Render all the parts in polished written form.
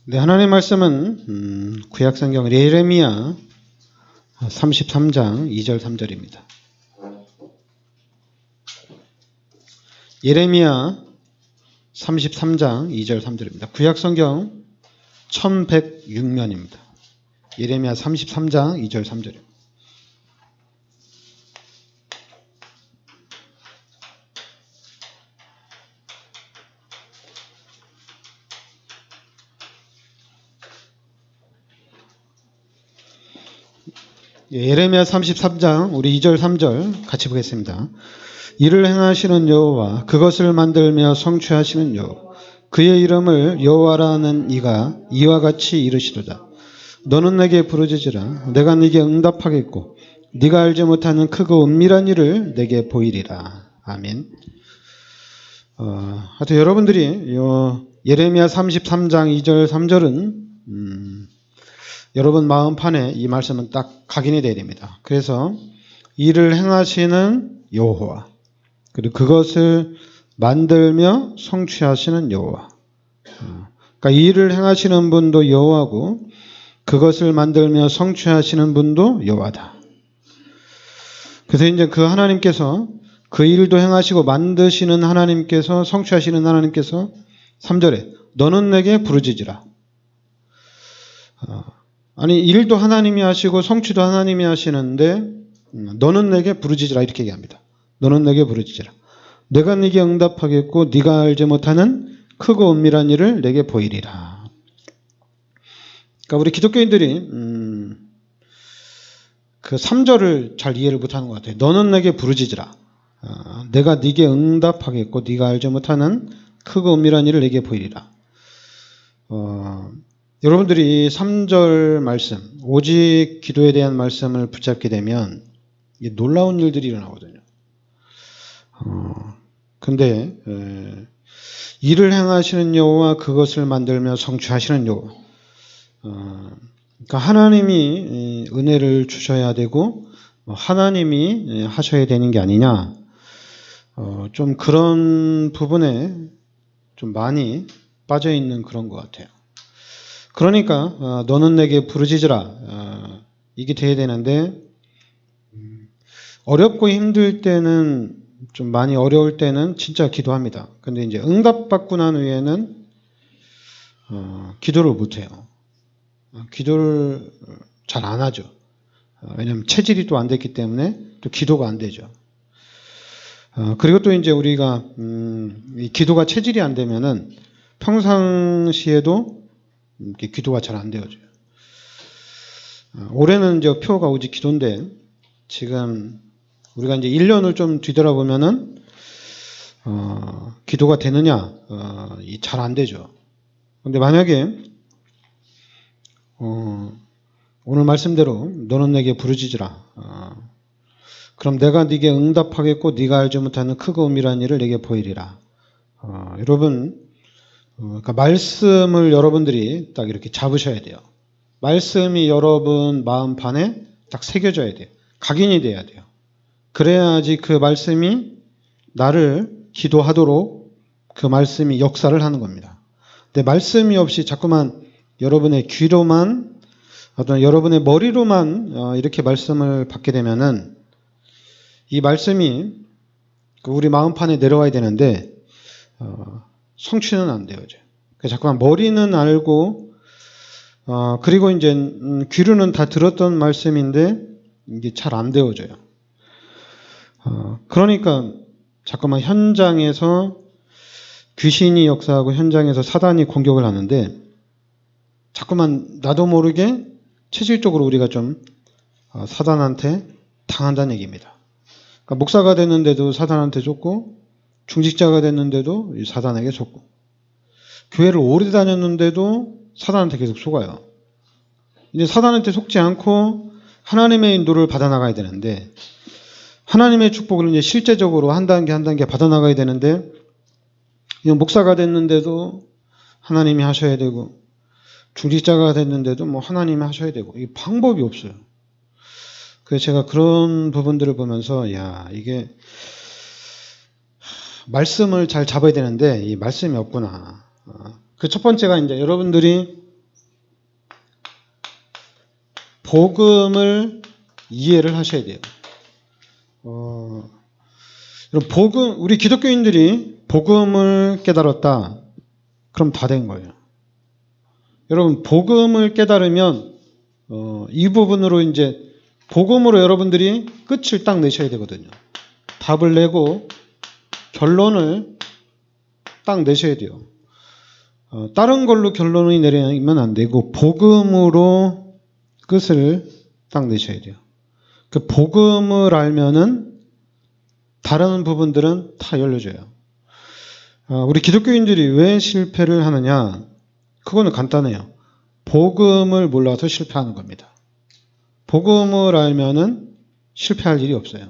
네, 하나님의 말씀은 구약성경 예레미야 33장 2절 3절입니다. 예레미야 33장 2절 3절입니다. 구약성경 1106면입니다. 예레미야 33장 2절 3절입니다. 예레미야 33장 우리 2절 3절 같이 보겠습니다. 이를 행하시는 여호와, 그것을 만들며 성취하시는 여호와, 그의 이름을 여호와라는 이가 이와 같이 이르시도다. 너는 내게 부르짖으라. 내가 네게 응답하겠고 네가 알지 못하는 크고 은밀한 일을 내게 보이리라. 아멘. 하여튼 여러분들이 예레미야 33장 2절 3절은 여러분 마음판에 이 말씀은 딱 각인이 되어야 됩니다. 그래서 이를 행하시는 여호와, 그리고 그것을 만들며 성취하시는 여호와. 그러니까 일을 행하시는 분도 여호와고 그것을 만들며 성취하시는 분도 여호와다. 그래서 이제 그 하나님께서 그 일도 행하시고 만드시는 하나님께서 성취하시는 하나님께서 3절에 너는 내게 부르짖으라. 아니 일도 하나님이 하시고 성취도 하나님이 하시는데 너는 내게 부르짖으라 이렇게 얘기합니다. 너는 내게 부르짖으라. 내가 네게 응답하겠고 네가 알지 못하는 크고 은밀한 일을 내게 보이리라. 그러니까 우리 기독교인들이 그 3절을 잘 이해를 못하는 것 같아요. 너는 내게 부르짖으라. 내가 네게 응답하겠고 네가 알지 못하는 크고 은밀한 일을 내게 보이리라. 여러분들이 3절 말씀, 오직 기도에 대한 말씀을 붙잡게 되면 놀라운 일들이 일어나거든요. 근데 일을 행하시는 여호와, 그것을 만들며 성취하시는 여호와. 그러니까 하나님이 은혜를 주셔야 되고 하나님이 하셔야 되는 게 아니냐. 좀 그런 부분에 좀 많이 빠져 있는 그런 것 같아요. 그러니까 너는 내게 부르짖으라 이게 돼야 되는데 어렵고 힘들 때는 좀 많이 어려울 때는 진짜 기도합니다. 근데 이제 응답받고 난 후에는 기도를 못 해요. 기도를 잘 안 하죠. 왜냐하면 체질이 또 안 됐기 때문에 또 기도가 안 되죠. 그리고 또 이제 우리가 이 기도가 체질이 안 되면은 평상시에도 이렇게 기도가 잘 안 되어져요. 올해는 이제 표가 오직 기도인데 지금 우리가 이제 1년을 좀 뒤돌아보면은 기도가 되느냐 잘 안 되죠. 근데 만약에 오늘 말씀대로 너는 내게 부르짖으라. 그럼 내가 네게 응답하겠고 네가 알지 못하는 크고 은밀한 일을 내게 보이리라. 여러분 그러니까 말씀을 여러분들이 딱 이렇게 잡으셔야 돼요. 말씀이 여러분 마음판에 딱 새겨져야 돼요. 각인이 돼야 돼요. 그래야지 그 말씀이 나를 기도하도록 그 말씀이 역사를 하는 겁니다. 근데 말씀이 없이 자꾸만 여러분의 귀로만 어떤 여러분의 머리로만 이렇게 말씀을 받게 되면은 이 말씀이 우리 마음판에 내려와야 되는데 성취는 안 되어져요. 자꾸만 머리는 알고 그리고 이제 귀로는 다 들었던 말씀인데 이게 잘 안 되어져요. 그러니까 자꾸만 현장에서 귀신이 역사하고 현장에서 사단이 공격을 하는데 자꾸만 나도 모르게 체질적으로 우리가 좀 사단한테 당한다는 얘기입니다. 그러니까 목사가 됐는데도 사단한테 속고 중직자가 됐는데도 사단에게 속고 교회를 오래 다녔는데도 사단한테 계속 속아요. 이제 사단한테 속지 않고 하나님의 인도를 받아나가야 되는데 하나님의 축복을 이제 실제적으로 한 단계 한 단계 받아나가야 되는데 목사가 됐는데도 하나님이 하셔야 되고 중직자가 됐는데도 뭐 하나님이 하셔야 되고 이 방법이 없어요. 그래서 제가 그런 부분들을 보면서 이게 말씀을 잘 잡아야 되는데 이 말씀이 없구나. 그 첫 번째가 이제 여러분들이 복음을 이해를 하셔야 돼요. 우리 기독교인들이 복음을 깨달았다. 그럼 다 된 거예요. 여러분, 복음을 깨달으면, 이 부분으로 이제, 복음으로 여러분들이 끝을 딱 내셔야 되거든요. 답을 내고, 결론을 딱 내셔야 돼요. 다른 걸로 결론을 내리면 안 되고, 복음으로 끝을 딱 내셔야 돼요. 그 복음을 알면은, 다른 부분들은 다 열려져요. 우리 기독교인들이 왜 실패를 하느냐? 그거는 간단해요. 복음을 몰라서 실패하는 겁니다. 복음을 알면은 실패할 일이 없어요.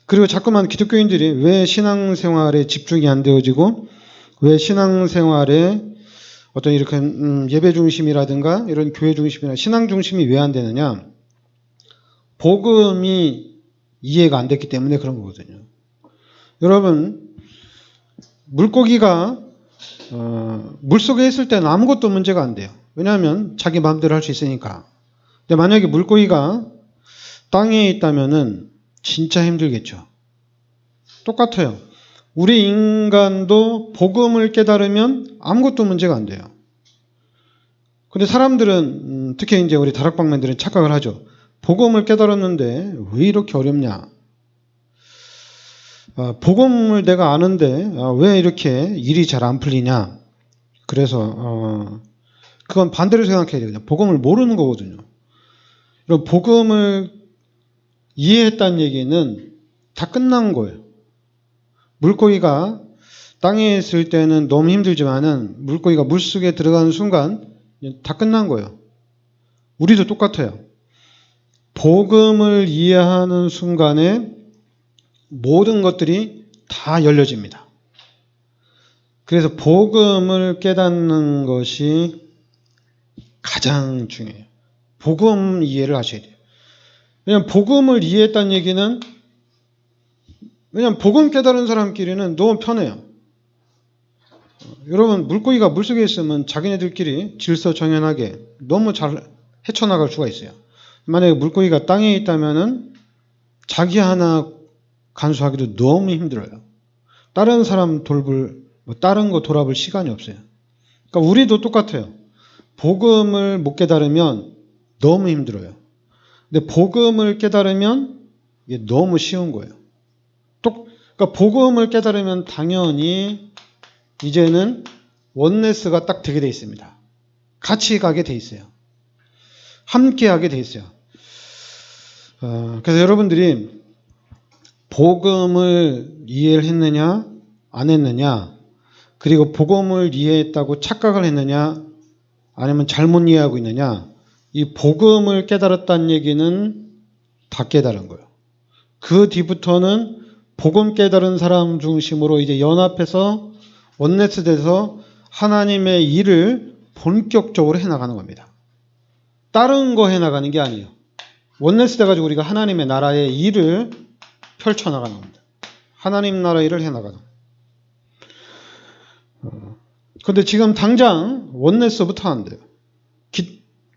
그리고 자꾸만 기독교인들이 왜 신앙생활에 집중이 안 되어지고 왜 신앙생활에 어떤 이렇게 예배 중심이라든가 이런 교회 중심이나 신앙 중심이 왜 안 되느냐? 복음이 이해가 안 됐기 때문에 그런 거거든요. 여러분, 물고기가 물속에 있을 때는 아무것도 문제가 안 돼요. 왜냐하면 자기 마음대로 할 수 있으니까. 근데 만약에 물고기가 땅에 있다면은 진짜 힘들겠죠. 똑같아요. 우리 인간도 복음을 깨달으면 아무것도 문제가 안 돼요. 근데 사람들은 특히 이제 우리 다락방맨들은 착각을 하죠. 복음을 깨달았는데 왜 이렇게 어렵냐? 복음을 내가 아는데 왜 이렇게 일이 잘 안 풀리냐? 그래서 그건 반대로 생각해야 돼요. 복음을 모르는 거거든요. 그럼 복음을 이해했다는 얘기는 다 끝난 거예요. 물고기가 땅에 있을 때는 너무 힘들지만은 물고기가 물속에 들어가는 순간 다 끝난 거예요. 우리도 똑같아요. 복음을 이해하는 순간에 모든 것들이 다 열려집니다. 그래서 복음을 깨닫는 것이 가장 중요해요. 복음 이해를 하셔야 돼요. 왜냐하면 복음을 이해했다는 얘기는 왜냐하면 복음 깨달은 사람끼리는 너무 편해요. 여러분, 물고기가 물속에 있으면 자기네들끼리 질서정연하게 너무 잘 헤쳐나갈 수가 있어요. 만약에 물고기가 땅에 있다면은 자기 하나 간수하기도 너무 힘들어요. 다른 사람 다른 거 돌아볼 시간이 없어요. 그러니까 우리도 똑같아요. 복음을 못 깨달으면 너무 힘들어요. 근데 복음을 깨달으면 이게 너무 쉬운 거예요. 그러니까 복음을 깨달으면 당연히 이제는 원네스가 딱 되게 돼 있습니다. 같이 가게 돼 있어요. 함께 하게 돼 있어요. 그래서 여러분들이 복음을 이해를 했느냐 안 했느냐, 그리고 복음을 이해했다고 착각을 했느냐 아니면 잘못 이해하고 있느냐, 이 복음을 깨달았다는 얘기는 다 깨달은 거예요. 그 뒤부터는 복음 깨달은 사람 중심으로 이제 연합해서 원네스 돼서 하나님의 일을 본격적으로 해나가는 겁니다. 다른 거 해나가는 게 아니에요. 원네스 돼가지고 우리가 하나님의 나라의 일을 펼쳐나가는 겁니다. 하나님 나라 일을 해나가는. 근데 지금 당장 원네스부터 안 돼요.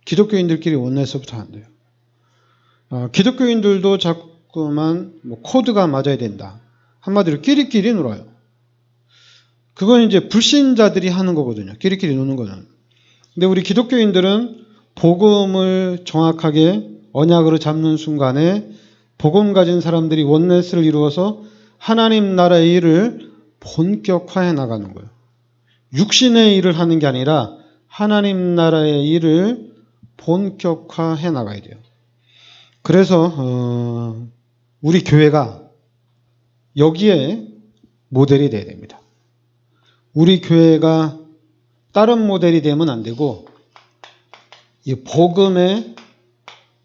기독교인들끼리 원네스부터 안 돼요. 기독교인들도 자꾸만 코드가 맞아야 된다. 한마디로 끼리끼리 놀아요. 그건 이제 불신자들이 하는 거거든요. 끼리끼리 노는 거는. 근데 우리 기독교인들은 복음을 정확하게 언약으로 잡는 순간에 복음 가진 사람들이 원네스를 이루어서 하나님 나라의 일을 본격화해 나가는 거예요. 육신의 일을 하는 게 아니라 하나님 나라의 일을 본격화해 나가야 돼요. 그래서 우리 교회가 여기에 모델이 돼야 됩니다. 우리 교회가 다른 모델이 되면 안 되고 이 복음의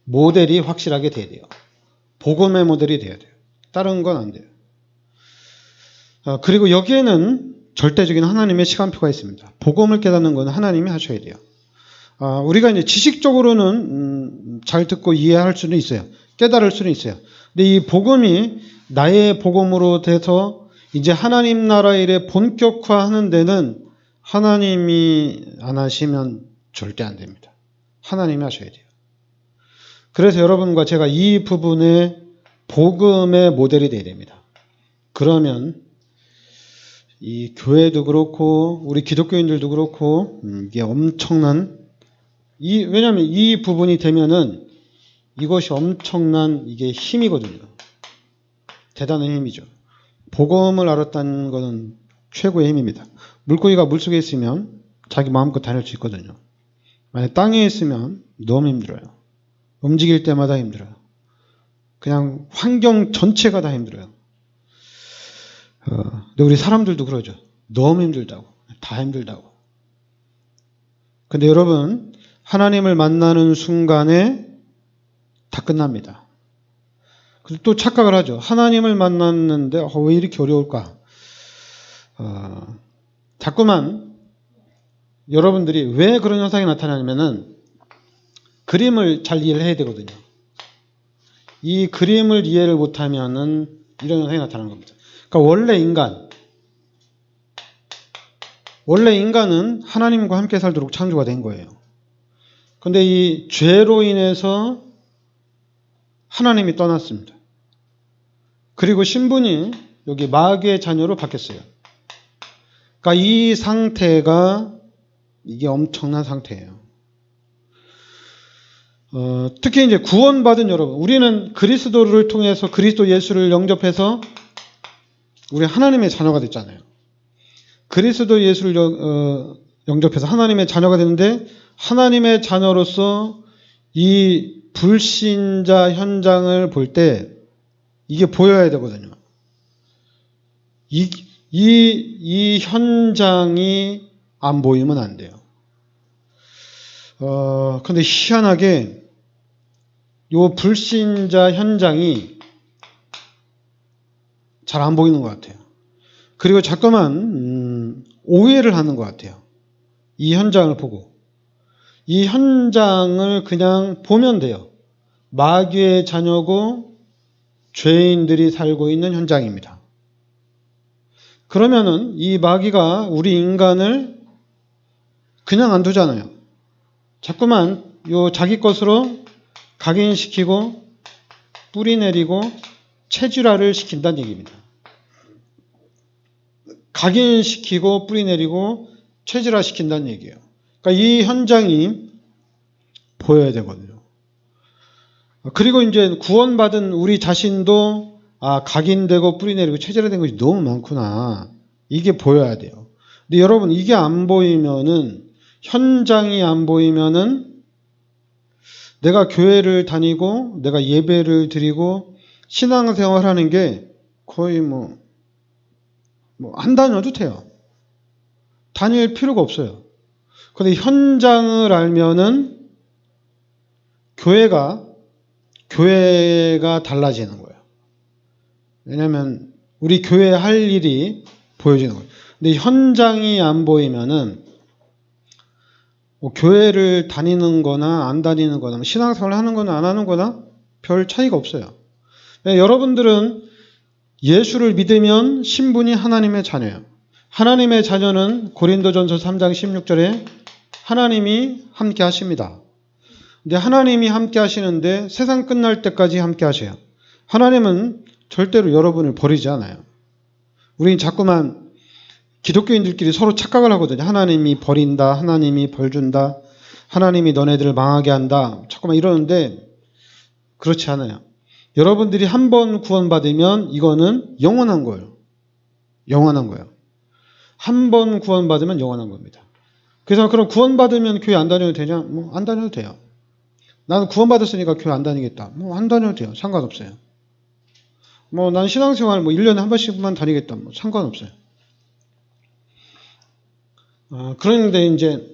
모델이 확실하게 돼야 돼요. 복음의 모델이 돼야 돼요. 다른 건 안 돼요. 그리고 여기에는 절대적인 하나님의 시간표가 있습니다. 복음을 깨닫는 건 하나님이 하셔야 돼요. 우리가 이제 지식적으로는 잘 듣고 이해할 수는 있어요. 깨달을 수는 있어요. 근데 이 복음이 나의 복음으로 돼서 이제 하나님 나라 일에 본격화하는 데는 하나님이 안 하시면 절대 안 됩니다. 하나님이 하셔야 돼요. 그래서 여러분과 제가 이 부분에 복음의 모델이 되어야 됩니다. 그러면 이 교회도 그렇고 우리 기독교인들도 그렇고 이게 엄청난 왜냐하면 이 부분이 되면은 이것이 엄청난 이게 힘이거든요. 대단한 힘이죠. 복음을 알았다는 것은 최고의 힘입니다. 물고기가 물속에 있으면 자기 마음껏 다닐 수 있거든요. 만약 땅에 있으면 너무 힘들어요. 움직일 때마다 힘들어요. 그냥 환경 전체가 다 힘들어요. 근데 우리 사람들도 그러죠. 너무 힘들다고. 다 힘들다고. 근데 여러분, 하나님을 만나는 순간에 다 끝납니다. 그리고 또 착각을 하죠. 하나님을 만났는데 왜 이렇게 어려울까? 자꾸만 여러분들이 왜 그런 현상이 나타나냐면은 그림을 잘 이해를 해야 되거든요. 이 그림을 이해를 못하면은 이런 현상이 나타나는 겁니다. 그러니까 원래 인간은 하나님과 함께 살도록 창조가 된 거예요. 그런데 이 죄로 인해서 하나님이 떠났습니다. 그리고 신분이 여기 마귀의 자녀로 바뀌었어요. 그러니까 이 상태가 이게 엄청난 상태예요. 특히 이제 구원받은 여러분, 우리는 그리스도를 통해서 그리스도 예수를 영접해서 우리 하나님의 자녀가 됐잖아요. 그리스도 예수를 영접해서 하나님의 자녀가 됐는데 하나님의 자녀로서 이 불신자 현장을 볼 때 이게 보여야 되거든요. 이 현장이 안 보이면 안 돼요. 근데 희한하게 요 불신자 현장이 잘 안 보이는 것 같아요. 그리고 자꾸만 오해를 하는 것 같아요. 이 현장을 보고. 이 현장을 그냥 보면 돼요. 마귀의 자녀고 죄인들이 살고 있는 현장입니다. 그러면은 이 마귀가 우리 인간을 그냥 안 두잖아요. 자꾸만 요 자기 것으로 각인시키고 뿌리내리고 체질화를 시킨다는 얘기입니다. 각인시키고 뿌리내리고 체질화 시킨다는 얘기예요. 그러니까 이 현장이 보여야 되거든요. 그리고 이제 구원받은 우리 자신도 각인되고 뿌리내리고 체질화된 것이 너무 많구나. 이게 보여야 돼요. 근데 여러분 이게 안 보이면은 현장이 안 보이면은 내가 교회를 다니고 내가 예배를 드리고 신앙생활 하는 게 거의 안 다녀도 돼요. 다닐 필요가 없어요. 그런데 현장을 알면은 교회가 달라지는 거예요. 왜냐하면 우리 교회 할 일이 보여지는 거예요. 근데 현장이 안 보이면은 교회를 다니는 거나 안 다니는 거나 신앙생활을 하는 거나 안 하는 거나 별 차이가 없어요. 여러분들은 예수를 믿으면 신분이 하나님의 자녀예요. 하나님의 자녀는 고린도전서 3장 16절에 하나님이 함께 하십니다. 근데 하나님이 함께 하시는데 세상 끝날 때까지 함께 하셔요. 하나님은 절대로 여러분을 버리지 않아요. 우리는 자꾸만 기독교인들끼리 서로 착각을 하거든요. 하나님이 버린다, 하나님이 벌 준다, 하나님이 너네들을 망하게 한다. 자꾸만 이러는데 그렇지 않아요. 여러분들이 한 번 구원받으면 이거는 영원한 거예요. 영원한 거예요. 한 번 구원받으면 영원한 겁니다. 그래서 그럼 구원받으면 교회 안 다녀도 되냐? 안 다녀도 돼요. 나는 구원받았으니까 교회 안 다니겠다. 안 다녀도 돼요. 상관없어요. 난 신앙생활 1년에 한 번씩만 다니겠다. 상관없어요. 그런데 이제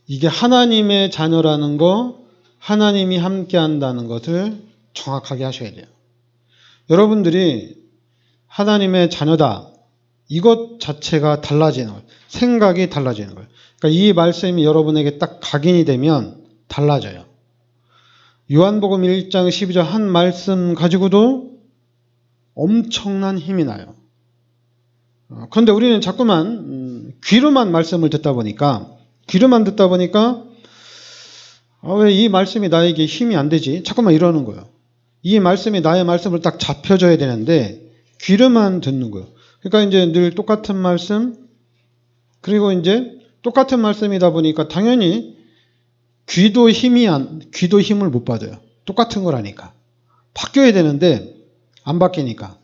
이게 하나님의 자녀라는 거, 하나님이 함께 한다는 것을 정확하게 하셔야 돼요. 여러분들이 하나님의 자녀다. 이것 자체가 달라지는 거예요. 생각이 달라지는 거예요. 그러니까 이 말씀이 여러분에게 딱 각인이 되면 달라져요. 요한복음 1장 12절 한 말씀 가지고도 엄청난 힘이 나요. 그런데 우리는 자꾸만 귀로만 말씀을 듣다 보니까 왜 이 말씀이 나에게 힘이 안 되지? 자꾸만 이러는 거예요. 이 말씀이 나의 말씀을 딱 잡혀줘야 되는데 귀로만 듣는 거예요. 그러니까 이제 늘 똑같은 말씀, 그리고 이제 똑같은 말씀이다 보니까 당연히 귀도 힘을 못 받아요. 똑같은 거라니까. 바뀌어야 되는데 안 바뀌니까.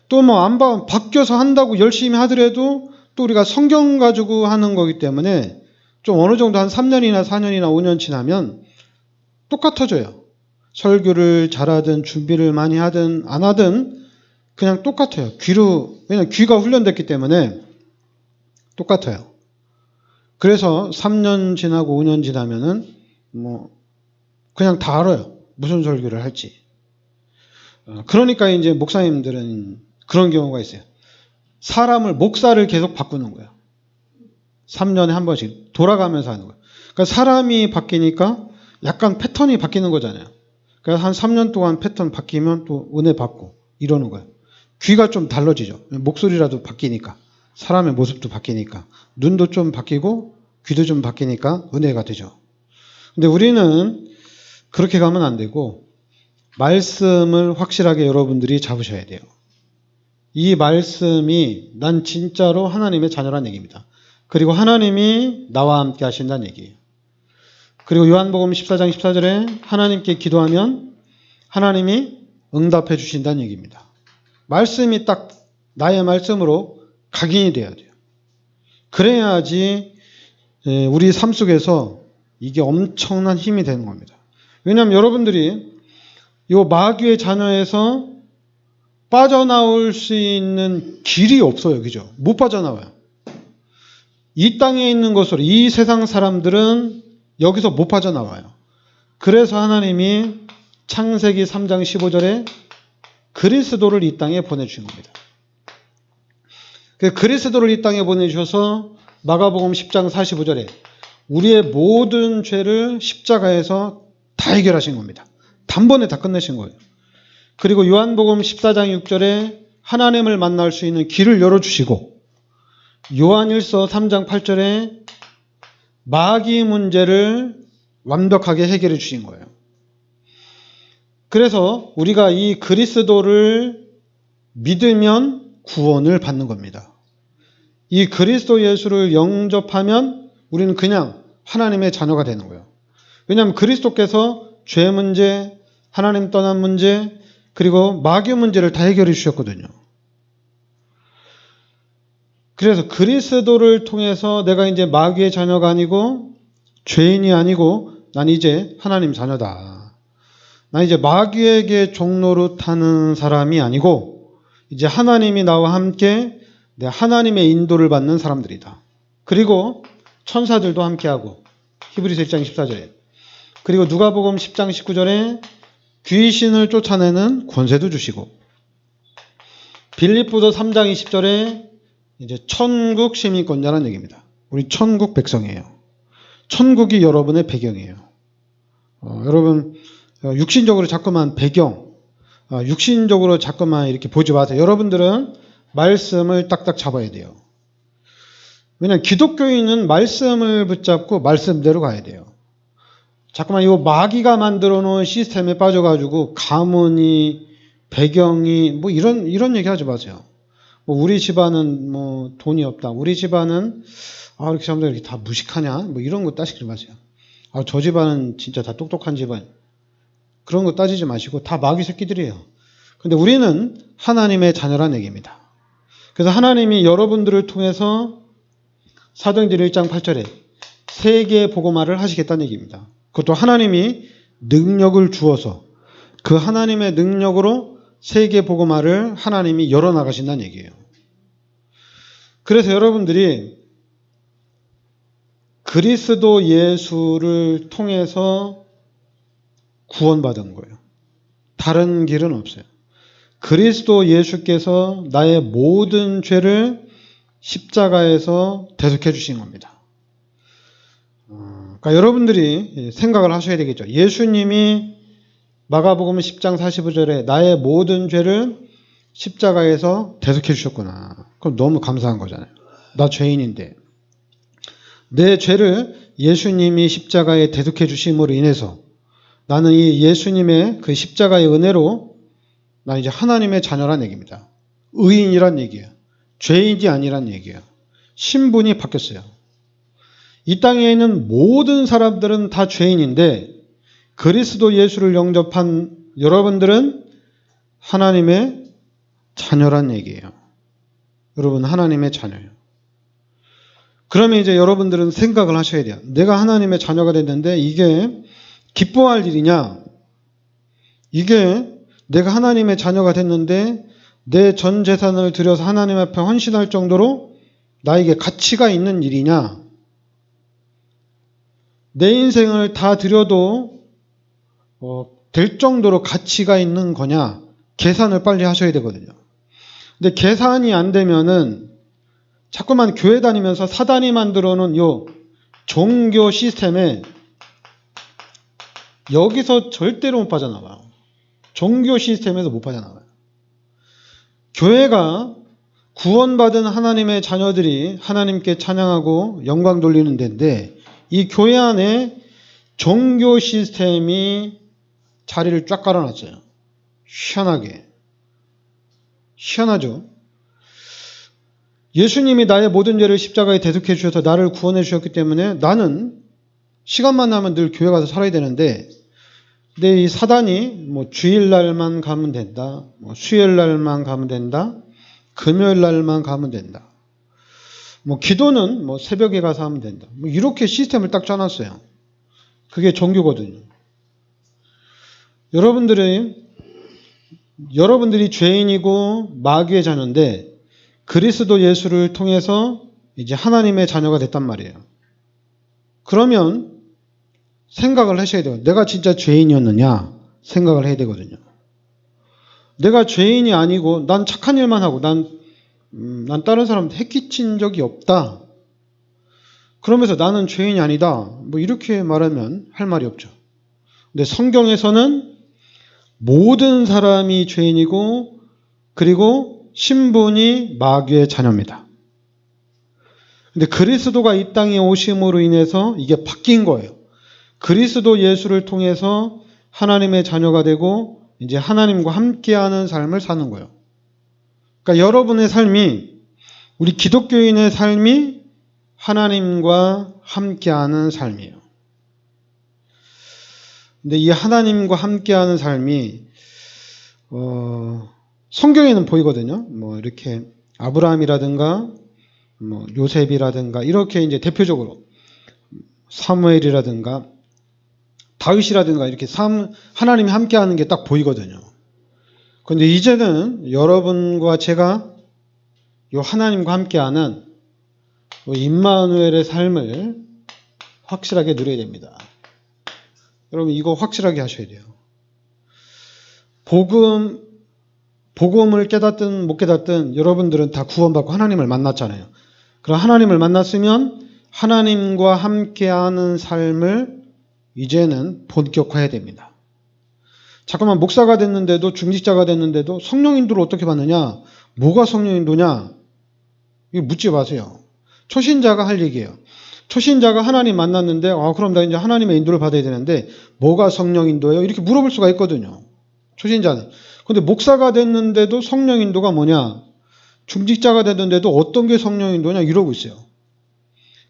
또 뭐 안 바뀌어서 한다고 열심히 하더라도 또 우리가 성경 가지고 하는 거기 때문에 좀 어느 정도 한 3년이나 4년이나 5년 지나면 똑같아져요. 설교를 잘하든 준비를 많이 하든 안 하든 그냥 똑같아요. 왜냐면 귀가 훈련됐기 때문에 똑같아요. 그래서 3년 지나고 5년 지나면은 뭐 그냥 다 알아요. 무슨 설교를 할지. 그러니까 이제 목사님들은 그런 경우가 있어요. 목사를 계속 바꾸는 거예요. 3년에 한 번씩 돌아가면서 하는 거예요. 그러니까 사람이 바뀌니까 약간 패턴이 바뀌는 거잖아요. 그래서 한 3년 동안 패턴 바뀌면 또 은혜 받고 이러는 거예요. 귀가 좀 달라지죠. 목소리라도 바뀌니까. 사람의 모습도 바뀌니까. 눈도 좀 바뀌고 귀도 좀 바뀌니까 은혜가 되죠. 근데 우리는 그렇게 가면 안 되고 말씀을 확실하게 여러분들이 잡으셔야 돼요. 이 말씀이 난 진짜로 하나님의 자녀란 얘기입니다. 그리고 하나님이 나와 함께 하신다는 얘기예요. 그리고 요한복음 14장 14절에 하나님께 기도하면 하나님이 응답해 주신다는 얘기입니다. 말씀이 딱 나의 말씀으로 각인이 돼야 돼요. 그래야지 우리 삶 속에서 이게 엄청난 힘이 되는 겁니다. 왜냐하면 여러분들이 이 마귀의 자녀에서 빠져나올 수 있는 길이 없어요. 그죠? 못 빠져나와요. 이 땅에 있는 것으로 이 세상 사람들은 여기서 못 빠져나와요. 그래서 하나님이 창세기 3장 15절에 그리스도를 이 땅에 보내주신 겁니다. 그리스도를 이 땅에 보내주셔서 마가복음 10장 45절에 우리의 모든 죄를 십자가에서 다 해결하신 겁니다. 단번에 다 끝내신 거예요. 그리고 요한복음 14장 6절에 하나님을 만날 수 있는 길을 열어주시고 요한일서 3장 8절에 마귀 문제를 완벽하게 해결해 주신 거예요. 그래서 우리가 이 그리스도를 믿으면 구원을 받는 겁니다. 이 그리스도 예수를 영접하면 우리는 그냥 하나님의 자녀가 되는 거예요. 왜냐하면 그리스도께서 죄 문제, 하나님 떠난 문제, 그리고 마귀 문제를 다 해결해 주셨거든요. 그래서 그리스도를 통해서 내가 이제 마귀의 자녀가 아니고 죄인이 아니고 난 이제 하나님 자녀다. 난 이제 마귀에게 종로로 타는 사람이 아니고 이제 하나님이 나와 함께 내 하나님의 인도를 받는 사람들이다. 그리고 천사들도 함께하고 히브리서 1장 14절에 그리고 누가복음 10장 19절에 귀신을 쫓아내는 권세도 주시고 빌립보서 3장 20절에 이제 천국 시민권자라는 얘기입니다. 우리 천국 백성이에요. 천국이 여러분의 배경이에요. 여러분 육신적으로 자꾸만 육신적으로 자꾸만 이렇게 보지 마세요. 여러분들은 말씀을 딱딱 잡아야 돼요. 왜냐하면 기독교인은 말씀을 붙잡고 말씀대로 가야 돼요. 자꾸만 이 마귀가 만들어 놓은 시스템에 빠져가지고 가문이 배경이 뭐 이런 얘기 하지 마세요. 뭐 우리 집안은 뭐 돈이 없다. 우리 집안은 이렇게 사람들 이렇게 다 무식하냐? 뭐 이런 거 따지지 마세요. 저 집안은 진짜 다 똑똑한 집안. 그런 거 따지지 마시고 다 마귀 새끼들이에요. 근데 우리는 하나님의 자녀란 얘기입니다. 그래서 하나님이 여러분들을 통해서 사도행전 1장 8절에 세계 복음화를 하시겠다는 얘기입니다. 그것도 하나님이 능력을 주어서 그 하나님의 능력으로 세계 복음화를 하나님이 열어나가신다는 얘기예요. 그래서 여러분들이 그리스도 예수를 통해서 구원받은 거예요. 다른 길은 없어요. 그리스도 예수께서 나의 모든 죄를 십자가에서 대속해 주신 겁니다. 그러니까 여러분들이 생각을 하셔야 되겠죠. 예수님이 마가복음 10장 45절에 나의 모든 죄를 십자가에서 대속해 주셨구나. 그럼 너무 감사한 거잖아요. 나 죄인인데 내 죄를 예수님이 십자가에 대속해 주심으로 인해서 나는 이 예수님의 그 십자가의 은혜로 나 이제 하나님의 자녀란 얘기입니다. 의인이란 얘기예요. 죄인이 아니란 얘기예요. 신분이 바뀌었어요. 이 땅에 있는 모든 사람들은 다 죄인인데 그리스도 예수를 영접한 여러분들은 하나님의 자녀란 얘기예요. 여러분 하나님의 자녀예요. 그러면 이제 여러분들은 생각을 하셔야 돼요. 내가 하나님의 자녀가 됐는데 이게 기뻐할 일이냐? 이게 내가 하나님의 자녀가 됐는데 내 전 재산을 들여서 하나님 앞에 헌신할 정도로 나에게 가치가 있는 일이냐? 내 인생을 다 들여도 될 정도로 가치가 있는 거냐? 계산을 빨리 하셔야 되거든요. 근데 계산이 안 되면은 자꾸만 교회 다니면서 사단이 만들어 놓은 요 종교 시스템에 여기서 절대로 못 빠져나와요. 종교 시스템에서 못 빠져나와요. 교회가 구원받은 하나님의 자녀들이 하나님께 찬양하고 영광 돌리는 데인데 이 교회 안에 종교 시스템이 자리를 쫙 깔아놨어요. 희한하죠? 예수님이 나의 모든 죄를 십자가에 대속해 주셔서 나를 구원해 주셨기 때문에 나는 시간만 나면 늘 교회 가서 살아야 되는데 근데 이 사단이 주일날만 가면 된다. 수요일날만 가면 된다. 금요일날만 가면 된다. 기도는 새벽에 가서 하면 된다. 이렇게 시스템을 딱 짜놨어요. 그게 종교거든요. 여러분들이 죄인이고 마귀의 자녀인데 그리스도 예수를 통해서 이제 하나님의 자녀가 됐단 말이에요. 그러면 생각을 하셔야 돼요. 내가 진짜 죄인이었느냐 생각을 해야 되거든요. 내가 죄인이 아니고 난 착한 일만 하고 난 다른 사람한테 해끼친 적이 없다. 그러면서 나는 죄인이 아니다. 이렇게 말하면 할 말이 없죠. 근데 성경에서는 모든 사람이 죄인이고 그리고 신분이 마귀의 자녀입니다. 근데 그리스도가 이 땅에 오심으로 인해서 이게 바뀐 거예요. 그리스도 예수를 통해서 하나님의 자녀가 되고 이제 하나님과 함께하는 삶을 사는 거예요. 그러니까 여러분의 삶이 우리 기독교인의 삶이 하나님과 함께하는 삶이에요. 근데 이 하나님과 함께하는 삶이 성경에는 보이거든요. 이렇게 아브라함이라든가 요셉이라든가 이렇게 이제 대표적으로 사무엘이라든가 다윗이라든가 이렇게 하나님이 함께하는 게 딱 보이거든요. 그런데 이제는 여러분과 제가 이 하나님과 함께하는 임마누엘의 삶을 확실하게 누려야 됩니다. 여러분 이거 확실하게 하셔야 돼요. 복음을 깨닫든 못 깨닫든 여러분들은 다 구원받고 하나님을 만났잖아요. 그럼 하나님을 만났으면 하나님과 함께하는 삶을 이제는 본격화해야 됩니다. 잠깐만 목사가 됐는데도 중직자가 됐는데도 성령인도를 어떻게 받느냐? 뭐가 성령인도냐? 이거 묻지 마세요. 초신자가 할 얘기예요. 초신자가 하나님 만났는데 그럼 나 이제 하나님의 인도를 받아야 되는데 뭐가 성령인도예요? 이렇게 물어볼 수가 있거든요. 초신자는. 근데 목사가 됐는데도 성령인도가 뭐냐? 중직자가 됐는데도 어떤 게 성령인도냐? 이러고 있어요.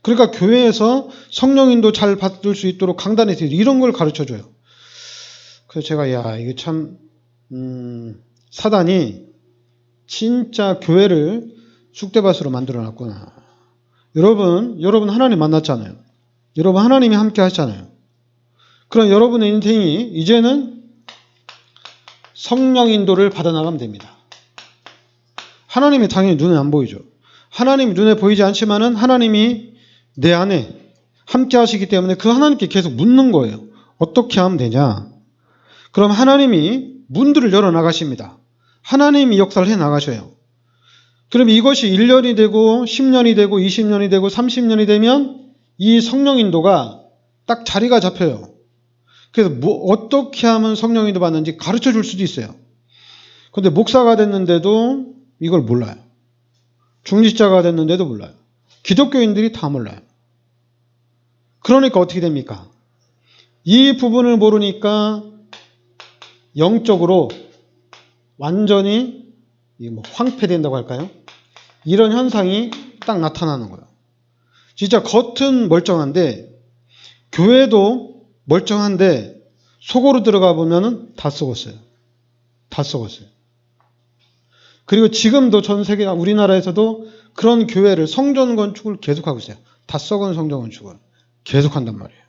그러니까 교회에서 성령인도 잘 받을 수 있도록 강단에서 이런 걸 가르쳐줘요. 그래서 제가 이게 참 사단이 진짜 교회를 쑥대밭으로 만들어놨구나. 여러분 하나님 만났잖아요. 여러분 하나님이 함께 하셨잖아요. 그럼 여러분의 인생이 이제는 성령 인도를 받아나가면 됩니다. 하나님이 당연히 눈에 안 보이죠. 하나님이 눈에 보이지 않지만은 하나님이 내 안에 함께 하시기 때문에 그 하나님께 계속 묻는 거예요. 어떻게 하면 되냐? 그럼 하나님이 문들을 열어 나가십니다. 하나님이 역사를 해 나가셔요. 그럼 이것이 1년이 되고 10년이 되고 20년이 되고 30년이 되면 이 성령인도가 딱 자리가 잡혀요. 그래서 어떻게 하면 성령인도 받는지 가르쳐 줄 수도 있어요. 그런데 목사가 됐는데도 이걸 몰라요. 중직자가 됐는데도 몰라요. 기독교인들이 다 몰라요. 그러니까 어떻게 됩니까? 이 부분을 모르니까 영적으로 완전히 황폐된다고 할까요? 이런 현상이 딱 나타나는 거예요. 진짜 겉은 멀쩡한데 교회도 멀쩡한데 속으로 들어가 보면은 다 썩었어요. 다 썩었어요. 그리고 지금도 전 세계 우리나라에서도 그런 교회를 성전 건축을 계속하고 있어요. 다 썩은 성전 건축을 계속한단 말이에요.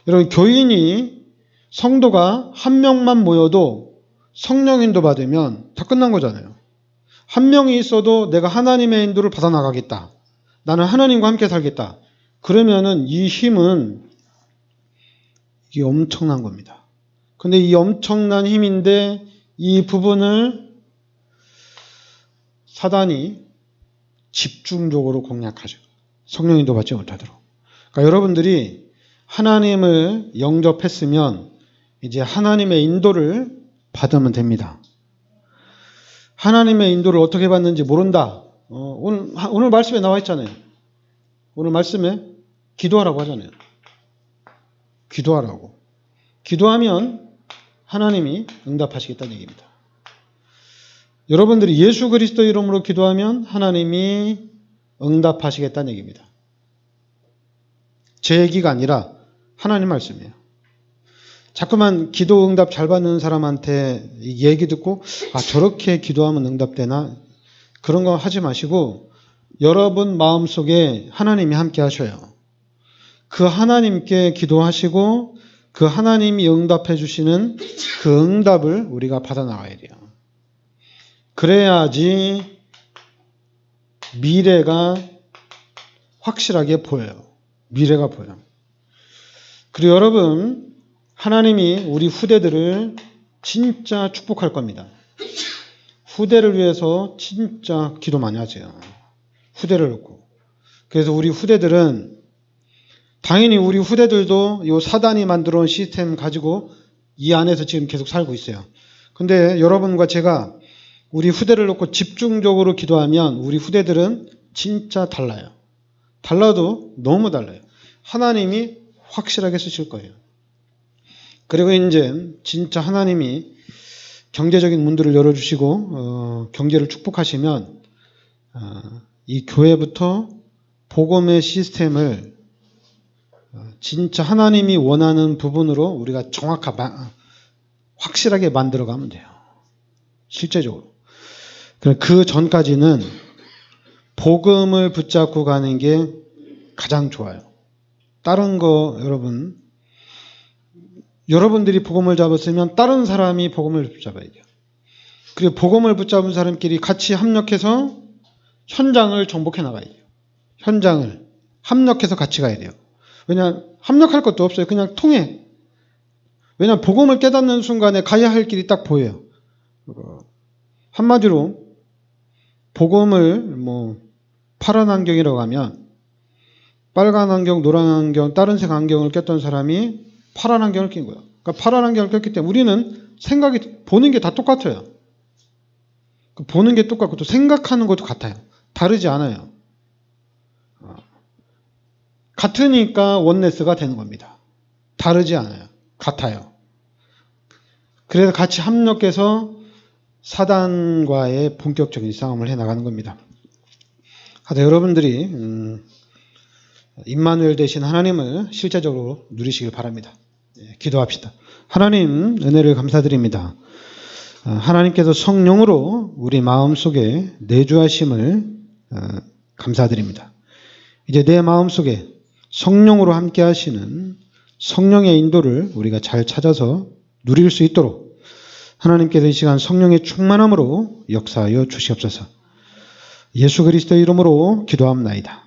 여러분 교인이 성도가 한 명만 모여도 성령 인도 받으면 다 끝난 거잖아요. 한 명이 있어도 내가 하나님의 인도를 받아 나가겠다. 나는 하나님과 함께 살겠다. 그러면은 이 힘은 이게 엄청난 겁니다. 근데 이 엄청난 힘인데 이 부분을 사단이 집중적으로 공략하죠. 성령 인도 받지 못하도록. 그러니까 여러분들이 하나님을 영접했으면 이제 하나님의 인도를 받으면 됩니다. 하나님의 인도를 어떻게 받는지 모른다. 오늘 말씀에 나와 있잖아요. 오늘 말씀에 기도하라고 하잖아요. 기도하라고. 기도하면 하나님이 응답하시겠다는 얘기입니다. 여러분들이 예수 그리스도 이름으로 기도하면 하나님이 응답하시겠다는 얘기입니다. 제 얘기가 아니라 하나님 말씀이에요. 자꾸만 기도 응답 잘 받는 사람한테 얘기 듣고 저렇게 기도하면 응답되나? 그런 거 하지 마시고 여러분 마음속에 하나님이 함께 하셔요. 그 하나님께 기도하시고 그 하나님이 응답해 주시는 그 응답을 우리가 받아 나가야 돼요. 그래야지 미래가 확실하게 보여요. 미래가 보여요. 그리고 여러분, 하나님이 우리 후대들을 진짜 축복할 겁니다. 후대를 위해서 진짜 기도 많이 하세요. 후대를 놓고. 그래서 우리 후대들은 당연히 우리 후대들도 이 사단이 만들어 온 시스템 가지고 이 안에서 지금 계속 살고 있어요. 근데 여러분과 제가 우리 후대를 놓고 집중적으로 기도하면 우리 후대들은 진짜 달라요. 달라도 너무 달라요. 하나님이 확실하게 쓰실 거예요. 그리고 이제 진짜 하나님이 경제적인 문들을 열어주시고 경제를 축복하시면 이 교회부터 복음의 시스템을 진짜 하나님이 원하는 부분으로 우리가 확실하게 만들어가면 돼요. 실제적으로. 그 전까지는 복음을 붙잡고 가는 게 가장 좋아요. 다른 거 여러분들이 복음을 잡았으면 다른 사람이 복음을 붙잡아야 돼요. 그리고 복음을 붙잡은 사람끼리 같이 합력해서 현장을 정복해 나가야 돼요. 현장을 합력해서 같이 가야 돼요. 왜냐 합력할 것도 없어요. 그냥 통해. 왜냐 복음을 깨닫는 순간에 가야 할 길이 딱 보여요. 한마디로 복음을 파란 안경이라고 하면 빨간 안경, 노란 안경, 다른 색 안경을 꼈던 사람이 파란 안경을 낀 거예요. 그러니까 파란 안경을 꼈기 때문에 우리는 보는 게 다 똑같아요. 보는 게 똑같고 또 생각하는 것도 같아요. 다르지 않아요. 같으니까 원네스가 되는 겁니다. 다르지 않아요. 같아요. 그래서 같이 합력해서 사단과의 본격적인 싸움을 해나가는 겁니다. 하여튼 여러분들이 임마누엘 되신 하나님을 실제적으로 누리시길 바랍니다. 기도합시다. 하나님 은혜를 감사드립니다. 하나님께서 성령으로 우리 마음속에 내주하심을 감사드립니다. 이제 내 마음속에 성령으로 함께 하시는 성령의 인도를 우리가 잘 찾아서 누릴 수 있도록 하나님께서 이 시간 성령의 충만함으로 역사하여 주시옵소서. 예수 그리스도의 이름으로 기도합나이다.